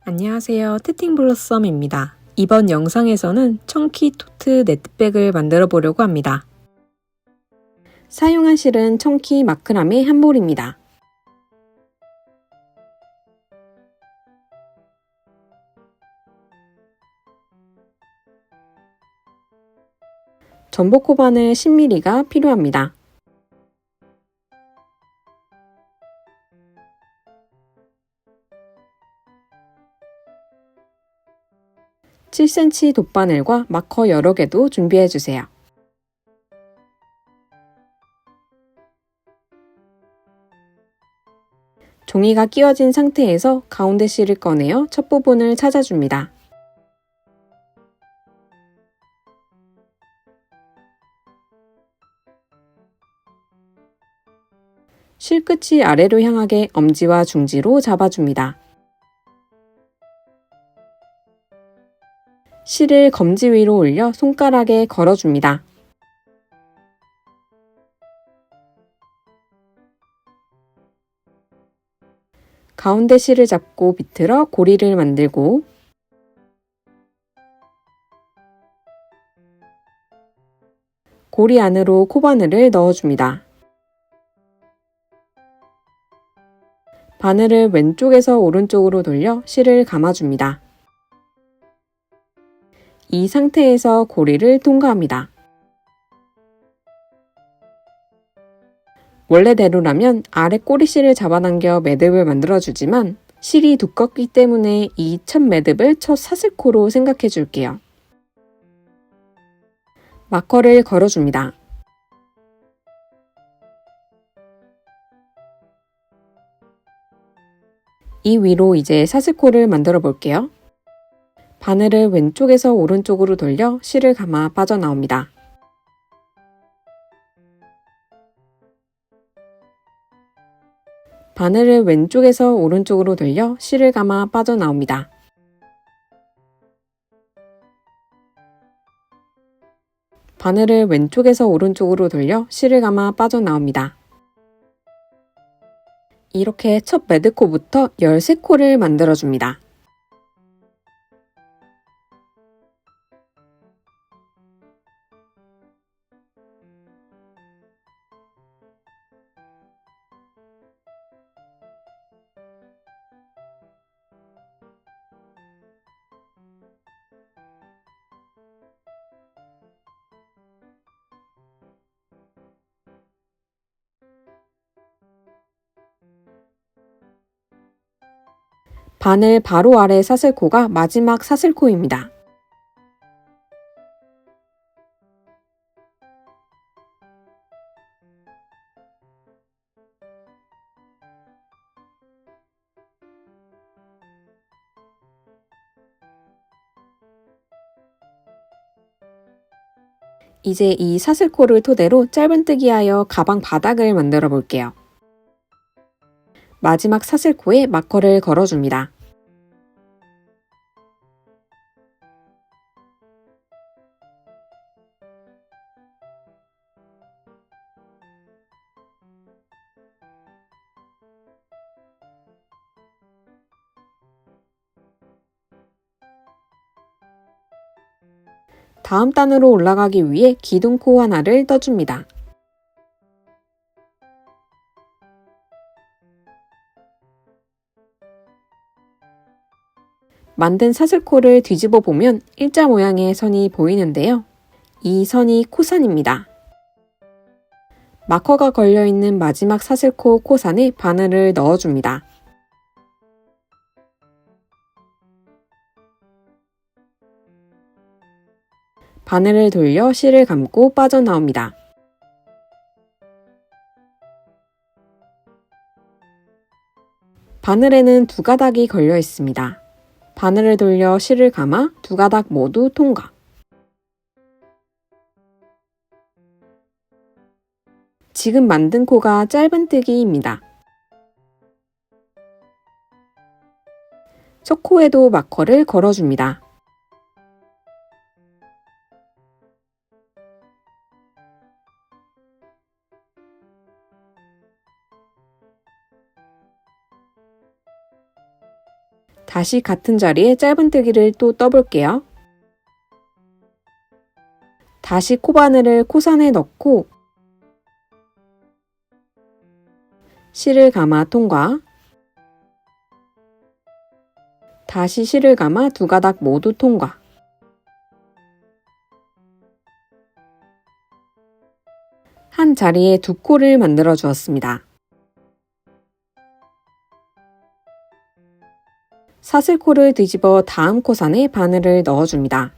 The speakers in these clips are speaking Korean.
안녕하세요. 테팅블러썸입니다. 이번 영상에서는 청키 토트 네트백을 만들어 보려고 합니다. 사용한 실은 청키 마크라메 한 볼입니다. 전복 코바늘 10mm가 필요합니다. (7cm) 돗바늘과 마커 여러 개도 준비해 주세요. 종이가 끼워진 상태에서 가운데 실을 꺼내어 첫 부분을 찾아줍니다. 실 끝이 아래로 향하게 엄지와 중지로 잡아줍니다. 실을 검지 위로 올려 손가락에 걸어줍니다. 가운데 실을 잡고 비틀어 고리를 만들고 고리 안으로 코바늘을 넣어줍니다. 바늘을 왼쪽에서 오른쪽으로 돌려 실을 감아줍니다. 이 상태에서 고리를 통과합니다. 원래대로라면 아래 꼬리실을 잡아당겨 매듭을 만들어주지만 실이 두껍기 때문에 이 첫 매듭을 첫 사슬코로 생각해 줄게요. 마커를 걸어줍니다. 이 위로 이제 사슬코를 만들어 볼게요. 바늘을 왼쪽에서 오른쪽으로 돌려 실을 감아 빠져나옵니다. 바늘을 왼쪽에서 오른쪽으로 돌려 실을 감아 빠져나옵니다. 바늘을 왼쪽에서 오른쪽으로 돌려 실을 감아 빠져나옵니다. 이렇게 첫 매듭코부터 13코를 만들어줍니다. 바늘 바로 아래 사슬코가 마지막 사슬코입니다. 이제 이 사슬코를 토대로 짧은뜨기하여 가방 바닥을 만들어 볼게요. 마지막 사슬코에 마커를 걸어줍니다. 다음 단으로 올라가기 위해 기둥코 하나를 떠줍니다. 만든 사슬코를 뒤집어 보면 일자 모양의 선이 보이는데요. 이 선이 코산입니다. 마커가 걸려있는 마지막 사슬코 코산에 바늘을 넣어줍니다. 바늘을 돌려 실을 감고 빠져나옵니다. 바늘에는 두 가닥이 걸려 있습니다. 바늘을 돌려 실을 감아 두 가닥 모두 통과. 지금 만든 코가 짧은뜨기입니다. 첫 코에도 마커를 걸어줍니다. 다시 같은 자리에 짧은뜨기를 또 떠볼게요. 다시 코바늘을 코선에 넣고 실을 감아 통과, 다시 실을 감아 두 가닥 모두 통과. 한 자리에 두 코를 만들어 주었습니다. 사슬코를 뒤집어 다음 코선에 바늘을 넣어줍니다.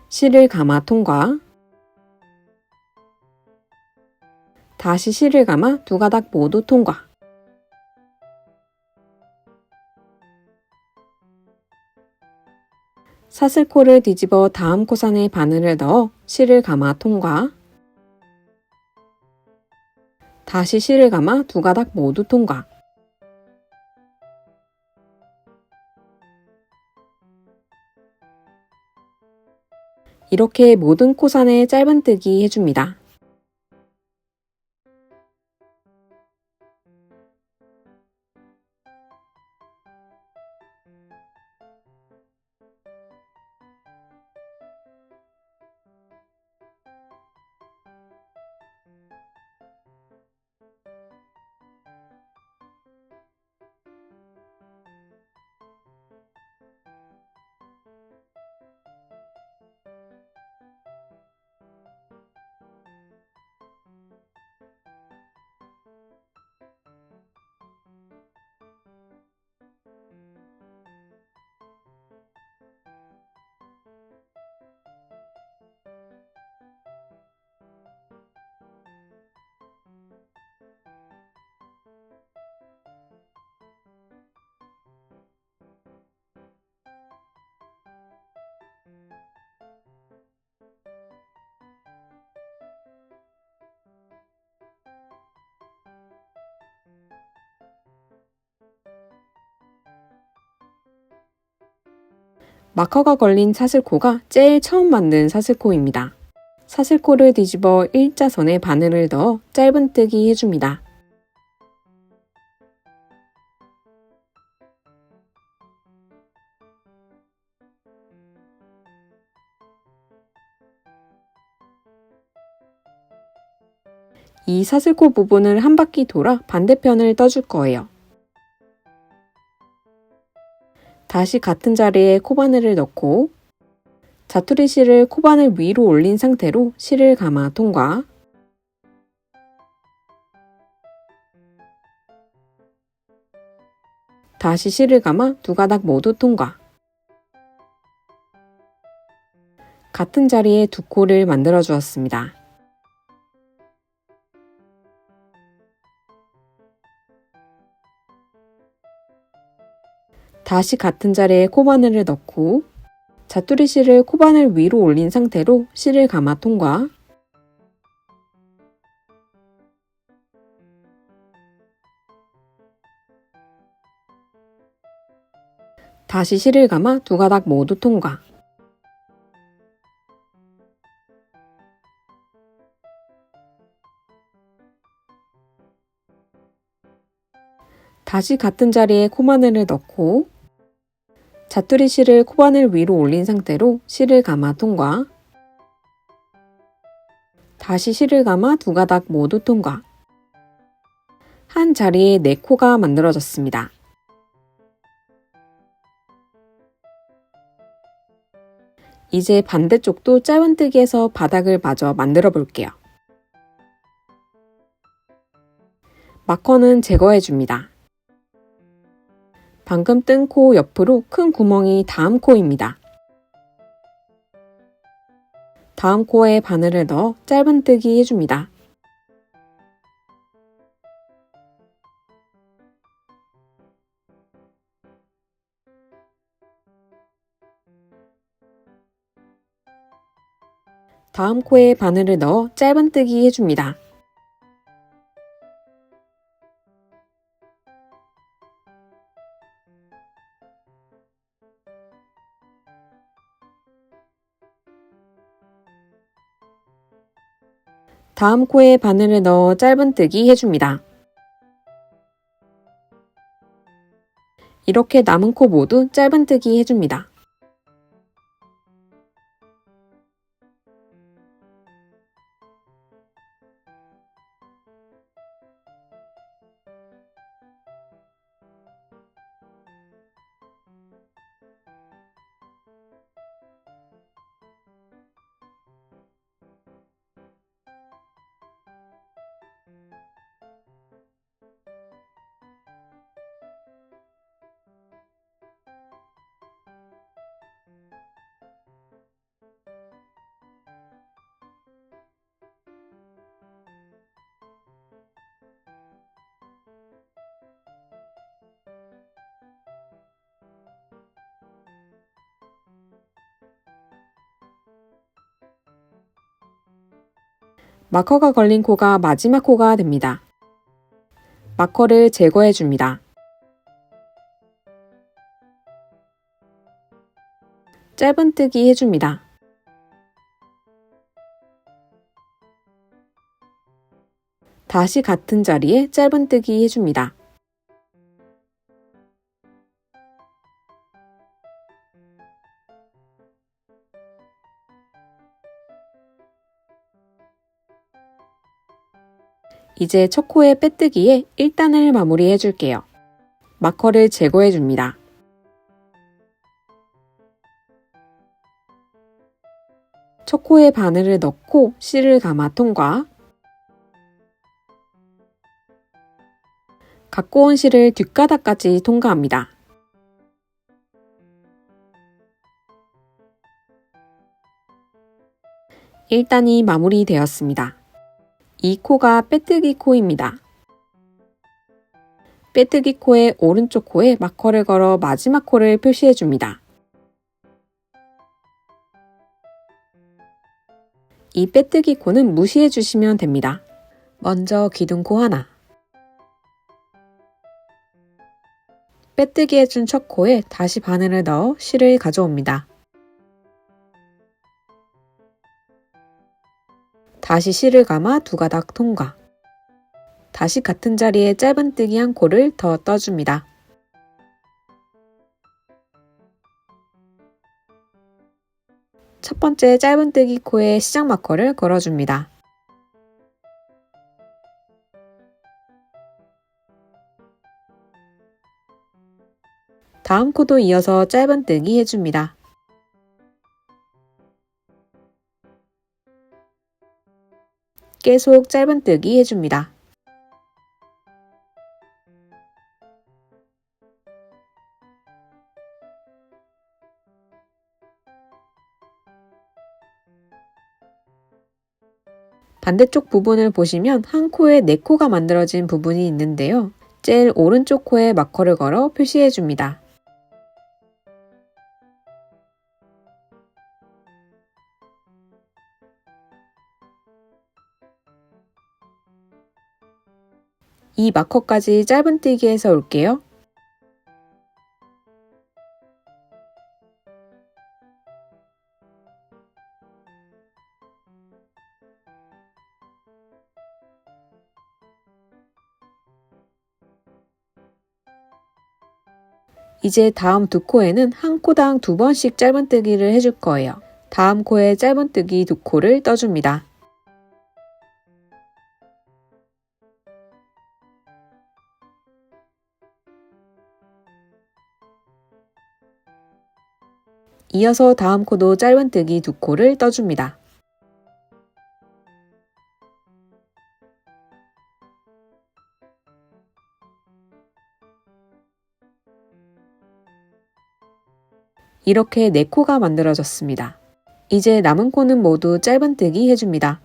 실을 감아 통과, 다시 실을 감아 두 가닥 모두 통과. 사슬코를 뒤집어 다음 코선에 바늘을 넣어 실을 감아 통과, 다시 실을 감아 두 가닥 모두 통과. 이렇게 모든 코선에 짧은뜨기 해줍니다. 마커가 걸린 사슬코가 제일 처음 만든 사슬코입니다. 사슬코를 뒤집어 일자선에 바늘을 넣어 짧은뜨기 해줍니다. 이 사슬코 부분을 한 바퀴 돌아 반대편을 떠줄 거예요. 다시 같은 자리에 코바늘을 넣고 자투리 실을 코바늘 위로 올린 상태로 실을 감아 통과, 다시 실을 감아 두 가닥 모두 통과. 같은 자리에 두 코를 만들어 주었습니다. 다시 같은 자리에 코바늘을 넣고 자투리 실을 코바늘 위로 올린 상태로 실을 감아 통과, 다시 실을 감아 두 가닥 모두 통과. 다시 같은 자리에 코바늘을 넣고 자투리 실을 코바늘 위로 올린 상태로 실을 감아 통과, 다시 실을 감아 두 가닥 모두 통과. 한 자리에 네 코가 만들어졌습니다. 이제 반대쪽도 짧은뜨기해서 바닥을 마저 만들어 볼게요. 마커는 제거해 줍니다. 방금 뜬 코 옆으로 큰 구멍이 다음 코입니다. 다음 코에 바늘을 넣어 짧은뜨기 해줍니다. 다음 코에 바늘을 넣어 짧은뜨기 해줍니다. 다음 코에 바늘을 넣어 짧은뜨기 해줍니다. 이렇게 남은 코 모두 짧은뜨기 해줍니다. 마커가 걸린 코가 마지막 코가 됩니다. 마커를 제거해 줍니다. 짧은뜨기 해줍니다. 다시 같은 자리에 짧은뜨기 해줍니다. 이제 첫 코의 빼뜨기에 1단을 마무리해 줄게요. 마커를 제거해 줍니다. 첫 코에 바늘을 넣고 실을 감아 통과. 갖고 온 실을 뒷가닥까지 통과합니다. (1단이) 마무리되었습니다. 이 코가 빼뜨기 코입니다. 빼뜨기 코의 오른쪽 코에 마커를 걸어 마지막 코를 표시해 줍니다. 이 빼뜨기 코는 무시해 주시면 됩니다. 먼저 기둥코 하나. 빼뜨기 해준 첫 코에 다시 바늘을 넣어 실을 가져옵니다. 다시 실을 감아 두 가닥 통과. 다시 같은 자리에 짧은뜨기 한 코를 더 떠줍니다. 첫 번째 짧은뜨기 코에 시작 마커를 걸어줍니다. 다음 코도 이어서 짧은뜨기 해줍니다. 계속 짧은뜨기 해줍니다. 반대쪽 부분을 보시면 한 코에 4코가 만들어진 부분이 있는데요. 제일 오른쪽 코에 마커를 걸어 표시해 줍니다. 이 마커까지 짧은뜨기해서 올게요. 이제 다음 두 코에는 한 코당 2번씩 짧은뜨기를 해줄 거예요. 다음 코에 짧은뜨기 2코를 떠줍니다. 이어서 다음 코도 짧은뜨기 2코를 떠줍니다. 이렇게 4코가 만들어졌습니다. 이제 남은 코는 모두 짧은뜨기 해줍니다.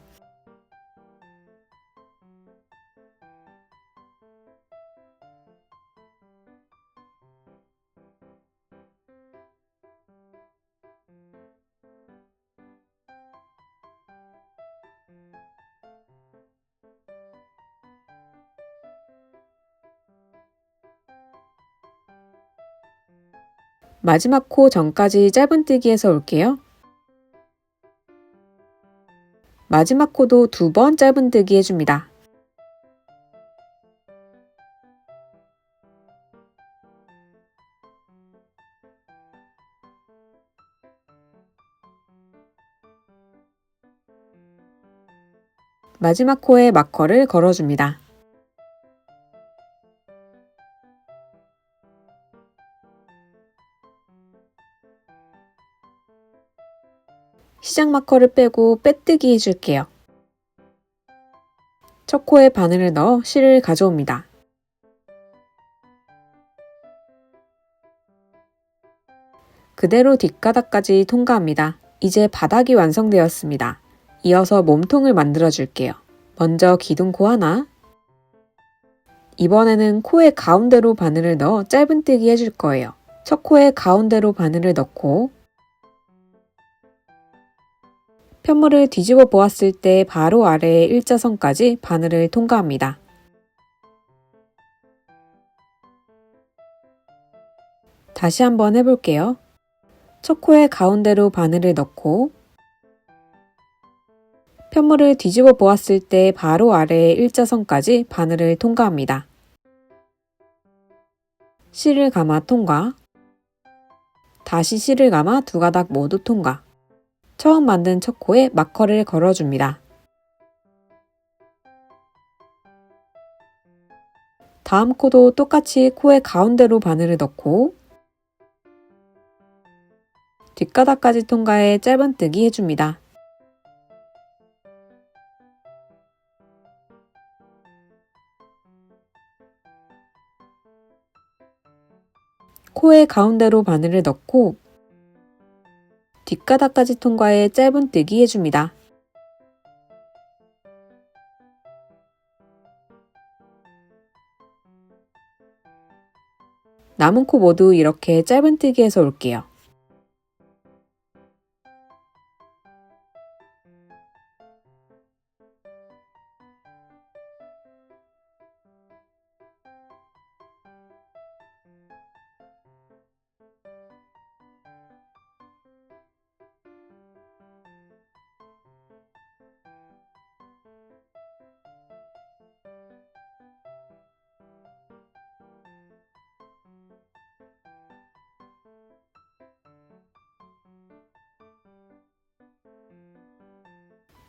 마지막 코 전까지 짧은뜨기해서 올게요. 마지막 코도 2번 짧은뜨기 해줍니다. 마지막 코에 마커를 걸어줍니다. 시작 마커를 빼고 빼뜨기 해줄게요. 첫 코에 바늘을 넣어 실을 가져옵니다. 그대로 뒷가닥까지 통과합니다. 이제 바닥이 완성되었습니다. 이어서 몸통을 만들어 줄게요. 먼저 기둥코 하나, 이번에는 코의 가운데로 바늘을 넣어 짧은뜨기 해줄 거예요. 첫 코의 가운데로 바늘을 넣고 편물을 뒤집어 보았을 때 바로 아래의 일자선까지 바늘을 통과합니다. 다시 한번 해볼게요. 첫 코의 가운데로 바늘을 넣고 편물을 뒤집어 보았을 때 바로 아래의 일자선까지 바늘을 통과합니다. 실을 감아 통과, 다시 실을 감아 2가닥 모두 통과. 처음 만든 첫 코에 마커를 걸어줍니다. 다음 코도 똑같이 코의 가운데로 바늘을 넣고 뒷가닥까지 통과해 짧은뜨기 해줍니다. 코의 가운데로 바늘을 넣고 뒷가닥까지 통과해 짧은뜨기 해줍니다. 남은 코 모두 이렇게 짧은뜨기 해서 올게요.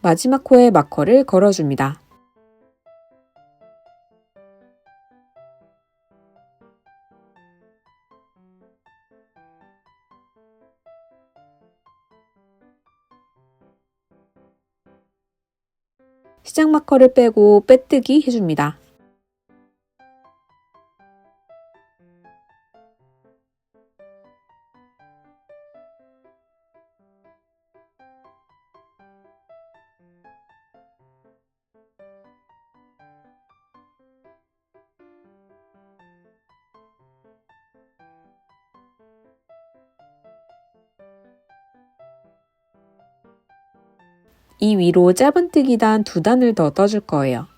마지막 코에 마커를 걸어줍니다. 시작 마커를 빼고 빼뜨기 해줍니다. 이 위로 짧은뜨기 단 2단을 더 떠줄 거예요.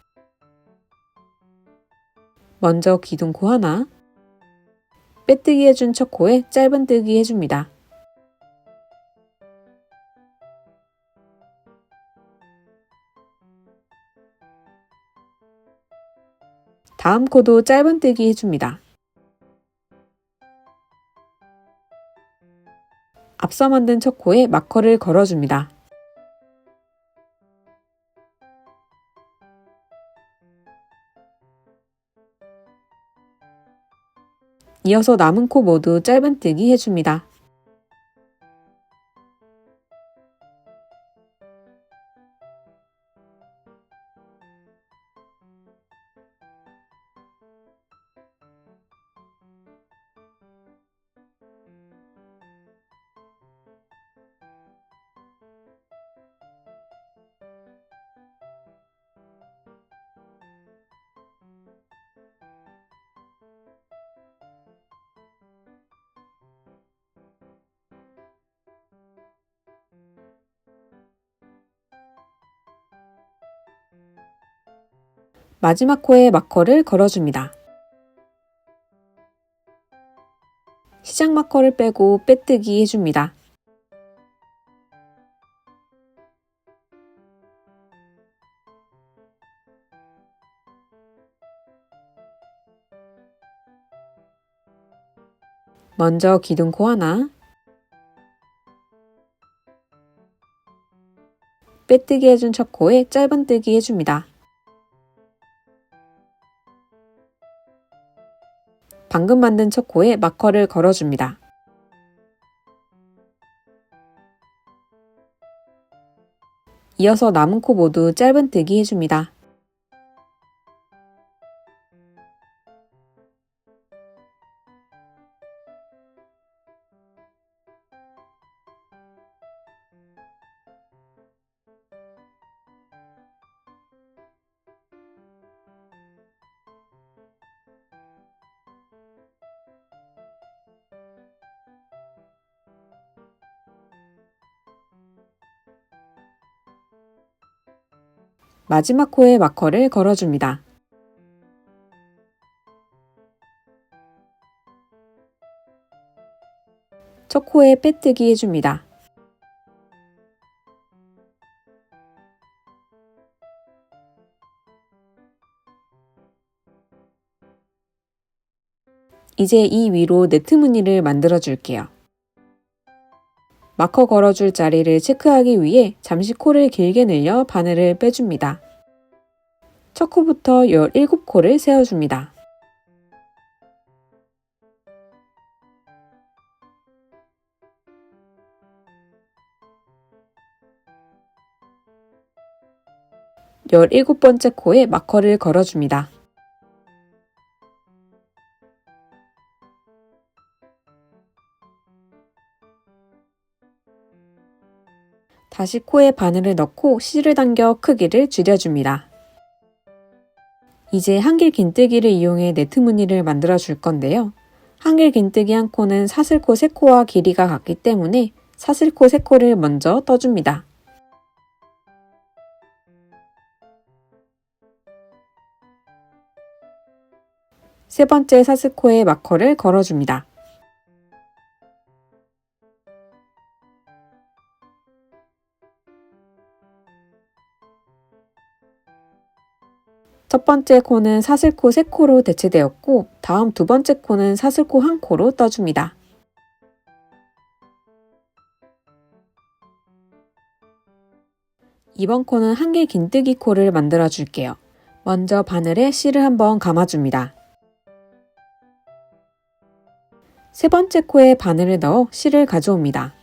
먼저 기둥코 하나, 빼뜨기 해준 첫 코에 짧은뜨기 해줍니다. 다음 코도 짧은뜨기 해줍니다. 앞서 만든 첫 코에 마커를 걸어줍니다. 이어서 남은 코 모두 짧은뜨기 해줍니다. 마지막 코에 마커를 걸어줍니다. 시작 마커를 빼고 빼뜨기 해줍니다. 먼저 기둥코 하나, 빼뜨기 해준 첫 코에 짧은뜨기 해줍니다. 방금 만든 첫 코에 마커를 걸어줍니다. 이어서 남은 코 모두 짧은뜨기 해줍니다. 마지막 코에 마커를 걸어줍니다. 첫 코에 빼뜨기 해줍니다. 이제 이 위로 네트 무늬를 만들어 줄게요. 마커 걸어줄 자리를 체크하기 위해 잠시 코를 길게 늘려 바늘을 빼줍니다. 첫 코부터 17코를 세워줍니다. 열일곱 번째 코에 마커를 걸어줍니다. 다시 코에 바늘을 넣고 실을 당겨 크기를 줄여줍니다. 이제 한길 긴뜨기를 이용해 네트 무늬를 만들어 줄 건데요. 한길 긴뜨기 한 코는 사슬코 3코와 길이가 같기 때문에 사슬코 3코를 먼저 떠줍니다. 세 번째 사슬코에 마커를 걸어줍니다. 첫 번째 코는 사슬코 3코로 대체되었고 다음 두 번째 코는 사슬코 1코로 떠줍니다. 이번 코는 한길 긴뜨기 코를 만들어 줄게요. 먼저 바늘에 실을 한번 감아줍니다. 세 번째 코에 바늘을 넣어 실을 가져옵니다.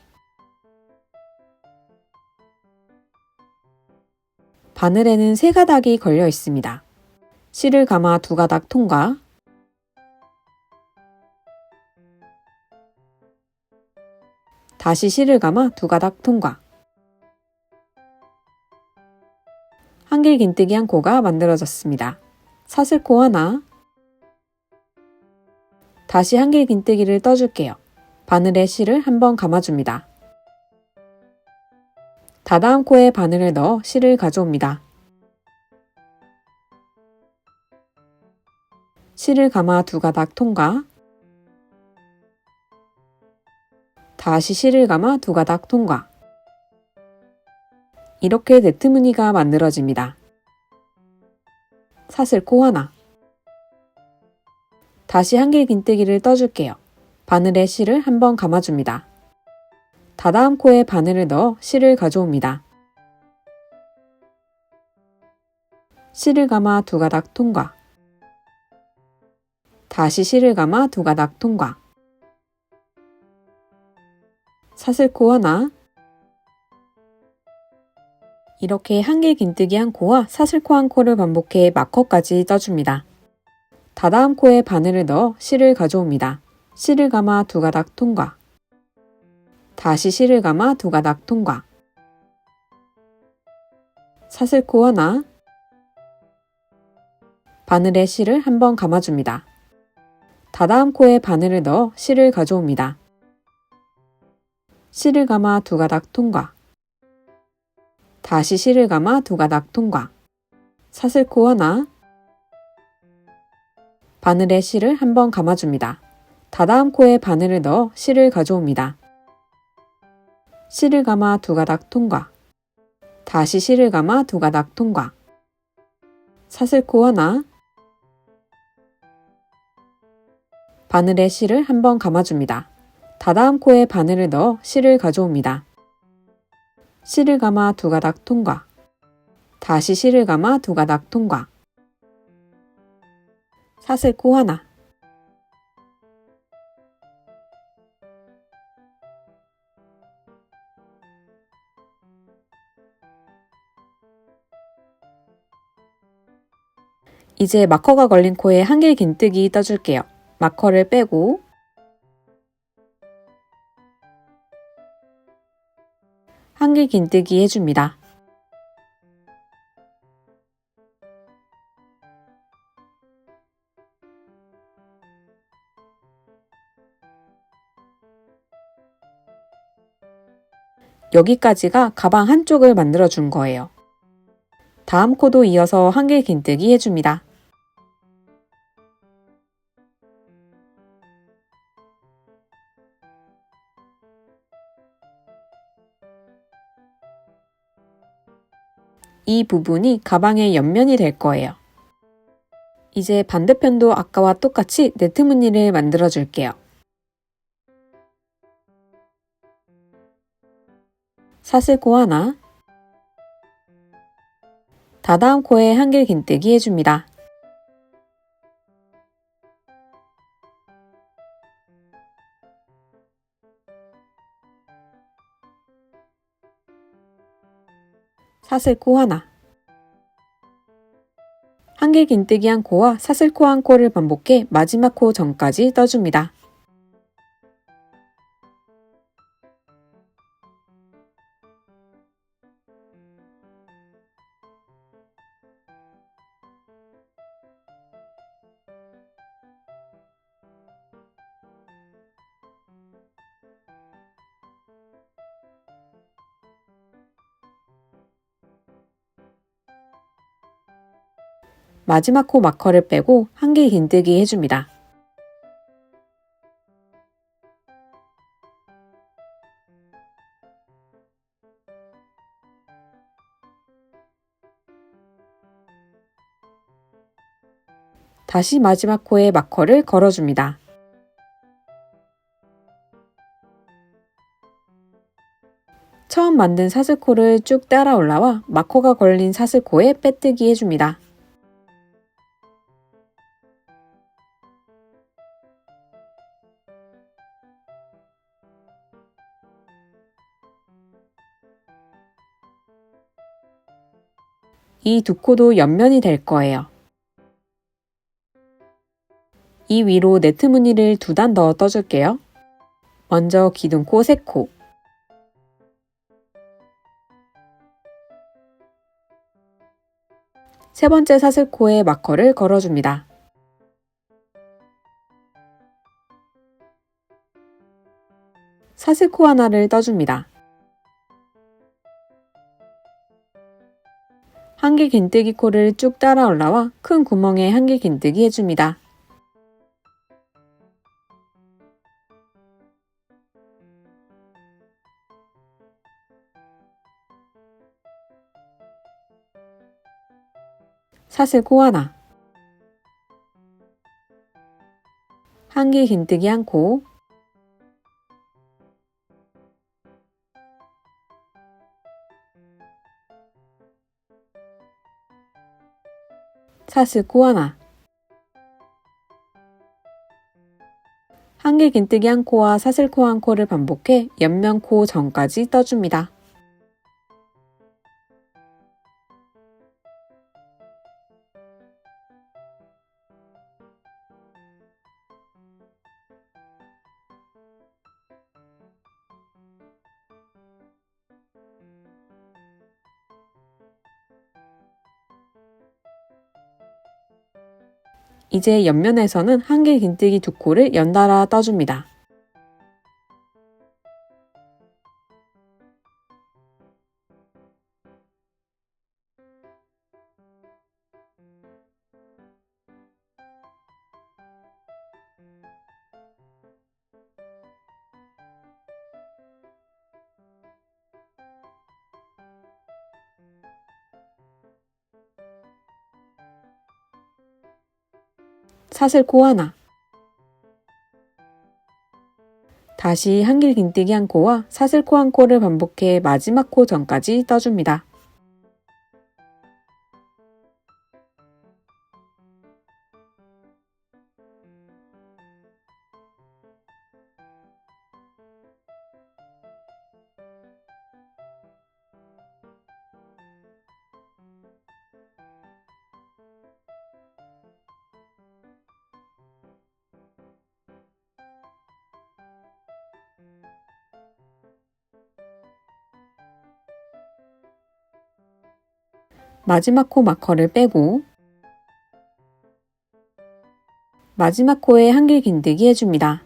바늘에는 3가닥이 걸려 있습니다. 실을 감아 2가닥 통과, 다시 실을 감아 2가닥 통과. 한길 긴뜨기 한 코가 만들어졌습니다. 사슬코 하나, 다시 한길 긴뜨기를 떠줄게요. 바늘에 실을 한번 감아줍니다. 다다음 코에 바늘을 넣어 실을 가져옵니다. 실을 감아 2가닥 통과, 다시 실을 감아 2가닥 통과. 이렇게 네트 무늬가 만들어집니다. 사슬코 하나, 다시 한길 긴뜨기를 떠줄게요. 바늘에 실을 한번 감아줍니다. 다다음 코에 바늘을 넣어 실을 가져옵니다. 실을 감아 2가닥 통과, 다시 실을 감아 2가닥 통과. 사슬코 하나, 이렇게 한길 긴뜨기 한 코와 사슬코 한 코를 반복해 마커까지 떠줍니다. 다다음 코에 바늘을 넣어 실을 가져옵니다. 실을 감아 2가닥 통과, 다시 실을 감아 2가닥 통과. 사슬코 하나, 바늘에 실을 한번 감아줍니다. 다다음 코에 바늘을 넣어 실을 가져옵니다. 실을 감아 2가닥 통과, 다시 실을 감아 2가닥 통과. 사슬코 하나, 바늘에 실을 한번 감아줍니다. 다다음 코에 바늘을 넣어 실을 가져옵니다. 실을 감아 2가닥 통과, 다시 실을 감아 2가닥 통과. 사슬코 하나, 바늘에 실을 한번 감아줍니다. 다다음 코에 바늘을 넣어 실을 가져옵니다. 실을 감아 두 가닥 통과. 다시 실을 감아 두 가닥 통과. 사슬코 하나. 이제 마커가 걸린 코에 한길 긴뜨기 떠줄게요. 마커를 빼고 한길 긴뜨기 해줍니다. 여기까지가 가방 한쪽을 만들어 준 거예요. 다음 코도 이어서 한길 긴뜨기 해줍니다. 이 부분이 가방의 옆면이 될 거예요. 이제 반대편도 아까와 똑같이 네트 무늬를 만들어 줄게요. 사슬코 하나, 다다음 코에 한길 긴뜨기 해줍니다. 사슬코 하나. 한길 긴뜨기 한 코와 사슬코 한 코를 반복해 마지막 코 전까지 떠줍니다. 마지막 코 마커를 빼고 한길 긴뜨기 해줍니다. 다시 마지막 코에 마커를 걸어줍니다. 처음 만든 사슬코를 쭉 따라 올라와 마커가 걸린 사슬코에 빼뜨기 해줍니다. 이 두 코도 옆면이 될 거예요. 이 위로 네트 무늬를 두 단 더 떠줄게요. 먼저 기둥코 3코, 세 번째 사슬코에 마커를 걸어줍니다. 사슬코 하나를 떠줍니다. 한길 긴뜨기 코를 쭉 따라 올라와 큰 구멍에 한길 긴뜨기 해줍니다. 사슬코 하나, 한길 긴뜨기 한 코, 사슬코 하나, 한길 긴뜨기 한 코와 사슬코 한 코를 반복해 옆면 코 전까지 떠줍니다. 이제 옆면에서는 한길 긴뜨기 두 코를 연달아 떠줍니다. 사슬코 하나, 다시 한길 긴뜨기 한 코와 사슬코 한 코를 반복해 마지막 코 전까지 떠줍니다. 마지막 코 마커를 빼고 마지막 코에 한길 긴뜨기 해줍니다.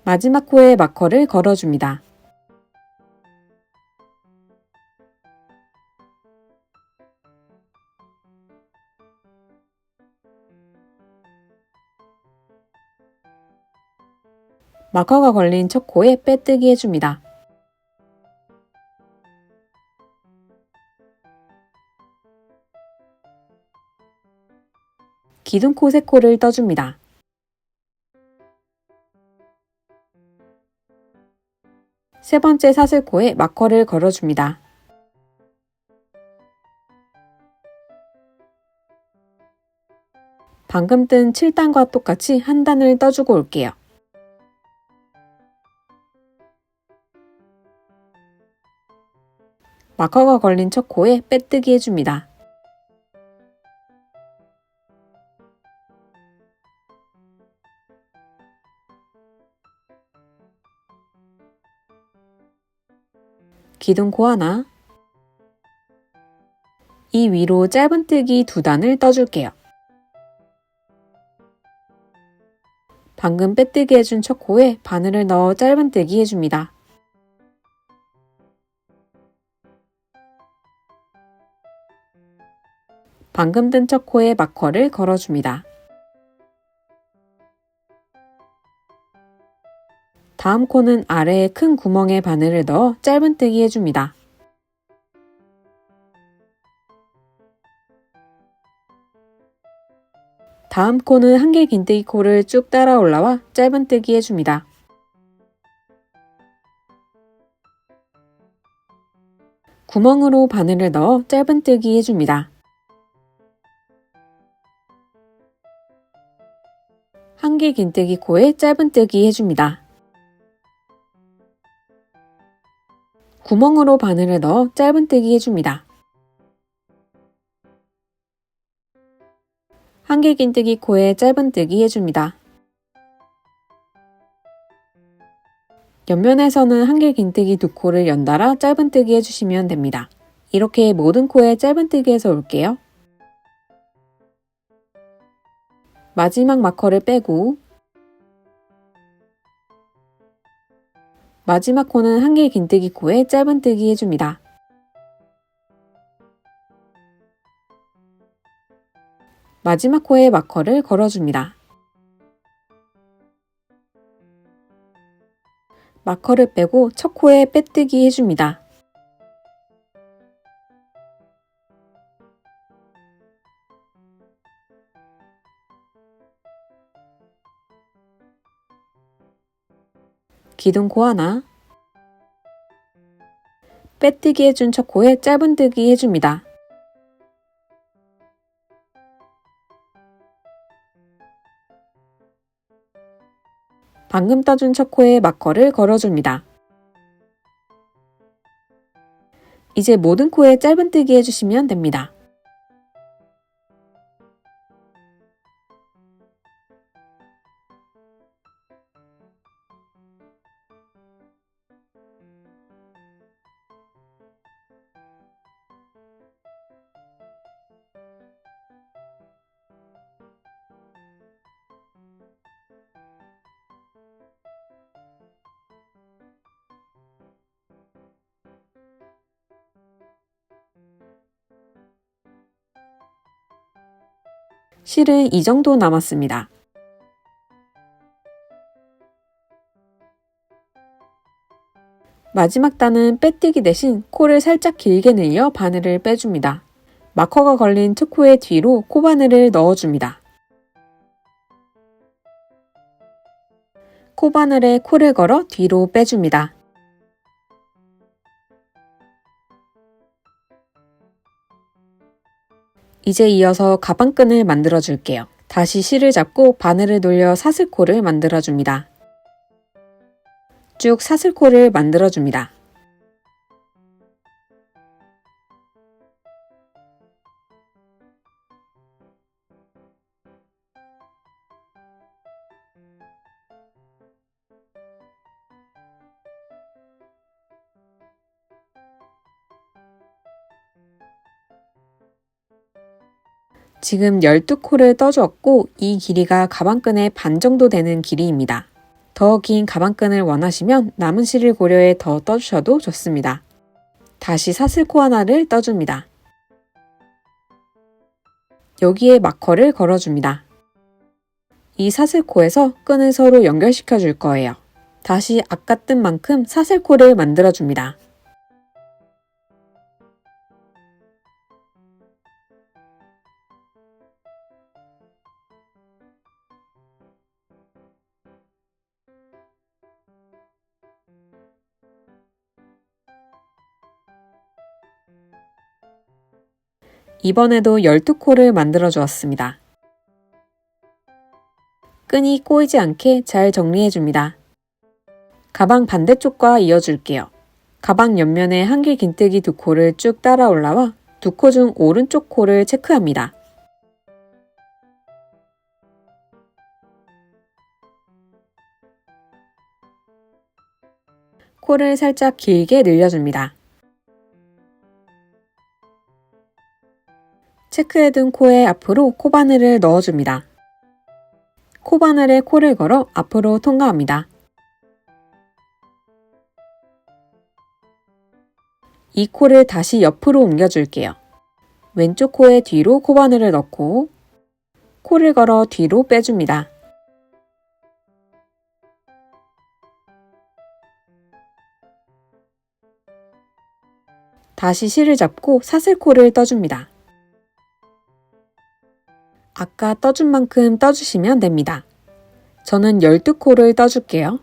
마지막 코에 마커를 걸어줍니다. 마커가 걸린 첫 코에 빼뜨기 해줍니다. 기둥코 3코를 떠줍니다. 세 번째 사슬코에 마커를 걸어줍니다. 방금 뜬 7단과 똑같이 한 단을 떠주고 올게요. 마커가 걸린 첫 코에 빼뜨기 해줍니다. 기둥코 하나, 이 위로 짧은뜨기 2단을 떠줄게요. 방금 빼뜨기 해준 첫 코에 바늘을 넣어 짧은뜨기 해줍니다. 방금 뜬 첫 코에 마커를 걸어줍니다. 다음 코는 아래에 큰 구멍에 바늘을 넣어 짧은뜨기 해줍니다. 다음 코는 한길 긴뜨기 코를 쭉 따라 올라와 짧은뜨기 해줍니다. 구멍으로 바늘을 넣어 짧은뜨기 해줍니다. 한길 긴뜨기 코에 짧은뜨기 해줍니다. 구멍으로 바늘을 넣어 짧은뜨기 해줍니다. 한길 긴뜨기 코에 짧은뜨기 해줍니다. 옆면에서는 한길 긴뜨기 2코를 연달아 짧은뜨기 해주시면 됩니다. 이렇게 모든 코에 짧은뜨기 해서 올게요. 마지막 마커를 빼고 마지막 코는 한길 긴뜨기 코에 짧은뜨기 해줍니다. 마지막 코에 마커를 걸어줍니다. 마커를 빼고 첫 코에 빼뜨기 해줍니다. 기둥코 하나, 빼뜨기 해준 첫 코에 짧은뜨기 해줍니다. 방금 떠준 첫 코에 마커를 걸어줍니다. 이제 모든 코에 짧은뜨기 해주시면 됩니다. 실은 이 정도 남았습니다. 마지막 단은 빼뜨기 대신 코를 살짝 길게 늘려 바늘을 빼줍니다. 마커가 걸린 투코의 뒤로 코바늘을 넣어줍니다. 코바늘에 코를 걸어 뒤로 빼줍니다. 이제 이어서 가방끈을 만들어 줄게요. 다시 실을 잡고 바늘을 돌려 사슬코를 만들어 줍니다. 쭉 사슬코를 만들어 줍니다. 지금 12코를 떠주었고 이 길이가 가방끈의 반 정도 되는 길이입니다. 더 긴 가방끈을 원하시면 남은 실을 고려해 더 떠주셔도 좋습니다. 다시 사슬코 하나를 떠줍니다. 여기에 마커를 걸어줍니다. 이 사슬코에서 끈을 서로 연결시켜 줄 거예요. 다시 아까 뜬 만큼 사슬코를 만들어 줍니다. 이번에도 12코를 만들어 주었습니다. 끈이 꼬이지 않게 잘 정리해 줍니다. 가방 반대쪽과 이어줄게요. 가방 옆면에 한길 긴뜨기 2코를 쭉 따라 올라와 2코 중 오른쪽 코를 체크합니다. 코를 살짝 길게 늘려줍니다. 체크해둔 코의 앞으로 코바늘을 넣어줍니다. 코바늘에 코를 걸어 앞으로 통과합니다. 이 코를 다시 옆으로 옮겨줄게요. 왼쪽 코의 뒤로 코바늘을 넣고 코를 걸어 뒤로 빼줍니다. 다시 실을 잡고 사슬코를 떠줍니다. 아까 떠준 만큼 떠주시면 됩니다. 저는 12코를 떠줄게요.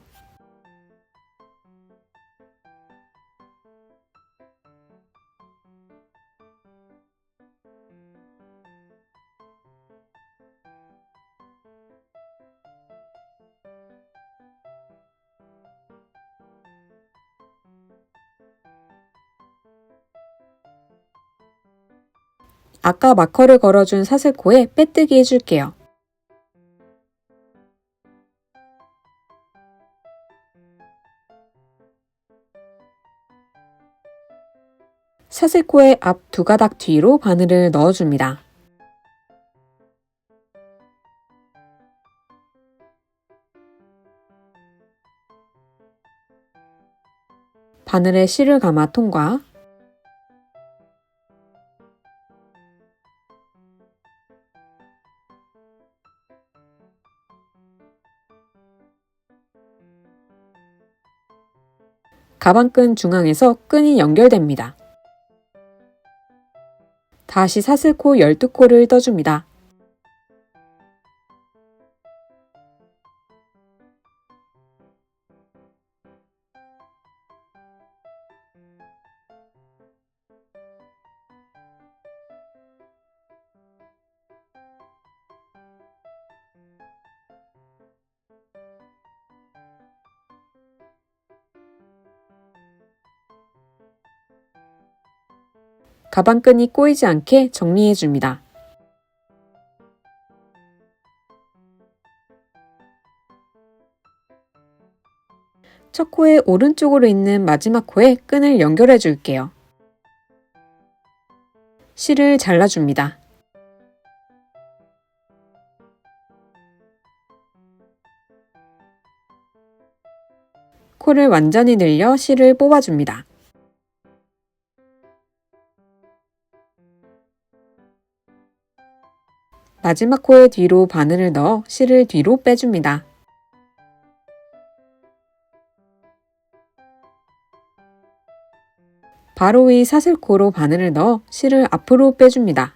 아까 마커를 걸어준 사슬코에 빼뜨기 해줄게요. 사슬코의 앞 2가닥 뒤로 바늘을 넣어줍니다. 바늘에 실을 감아 통과. 가방끈 중앙에서 끈이 연결됩니다. 다시 사슬코 12코를 떠줍니다. 가방끈이 꼬이지 않게 정리해줍니다. 첫 코의 오른쪽으로 있는 마지막 코에 끈을 연결해 줄게요. 실을 잘라줍니다. 코를 완전히 늘려 실을 뽑아줍니다. 마지막 코의 뒤로 바늘을 넣어 실을 뒤로 빼줍니다. 바로 위 사슬코로 바늘을 넣어 실을 앞으로 빼줍니다.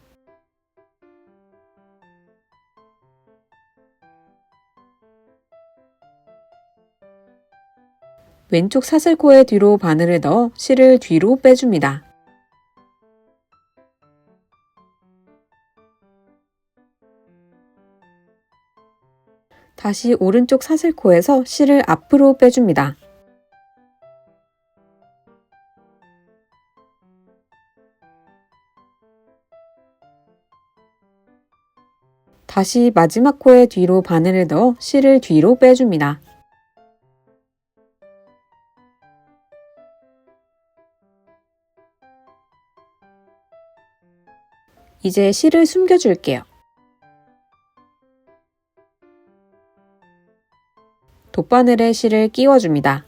왼쪽 사슬코의 뒤로 바늘을 넣어 실을 뒤로 빼줍니다. 다시 오른쪽 사슬코에서 실을 앞으로 빼줍니다. 다시 마지막 코의 뒤로 바늘을 넣어 실을 뒤로 빼줍니다. 이제 실을 숨겨줄게요. 돗바늘에 실을 끼워줍니다.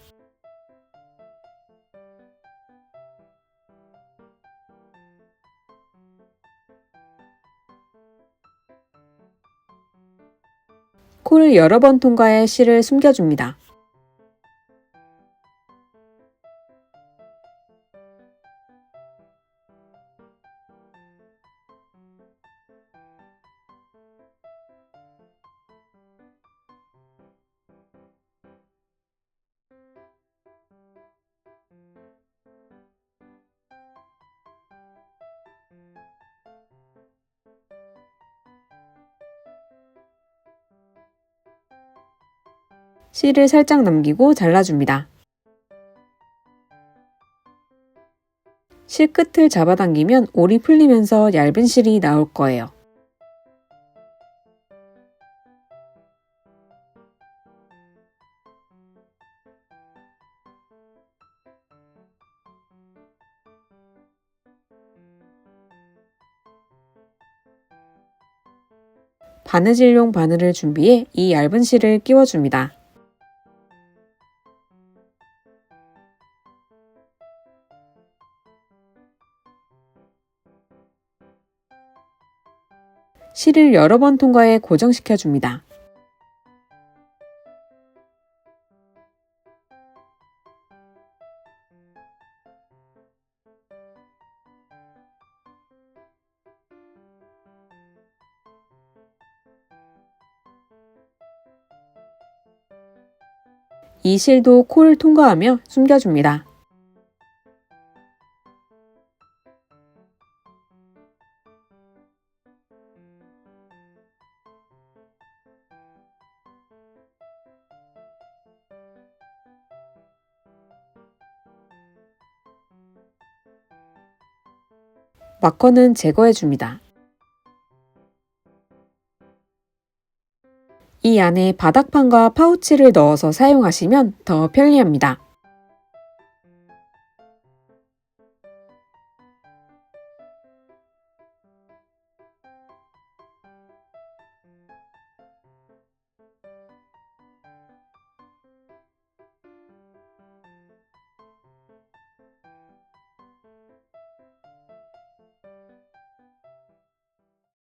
코를 여러 번 통과해 실을 숨겨줍니다. 실을 살짝 남기고 잘라줍니다. 실 끝을 잡아당기면 올이 풀리면서 얇은 실이 나올 거예요. 바느질용 바늘을 준비해 이 얇은 실을 끼워줍니다. 실을 여러 번 통과해 고정시켜줍니다. 이 실도 코를 통과하며 숨겨줍니다. 마커는 제거해줍니다. 이 안에 바닥판과 파우치를 넣어서 사용하시면 더 편리합니다.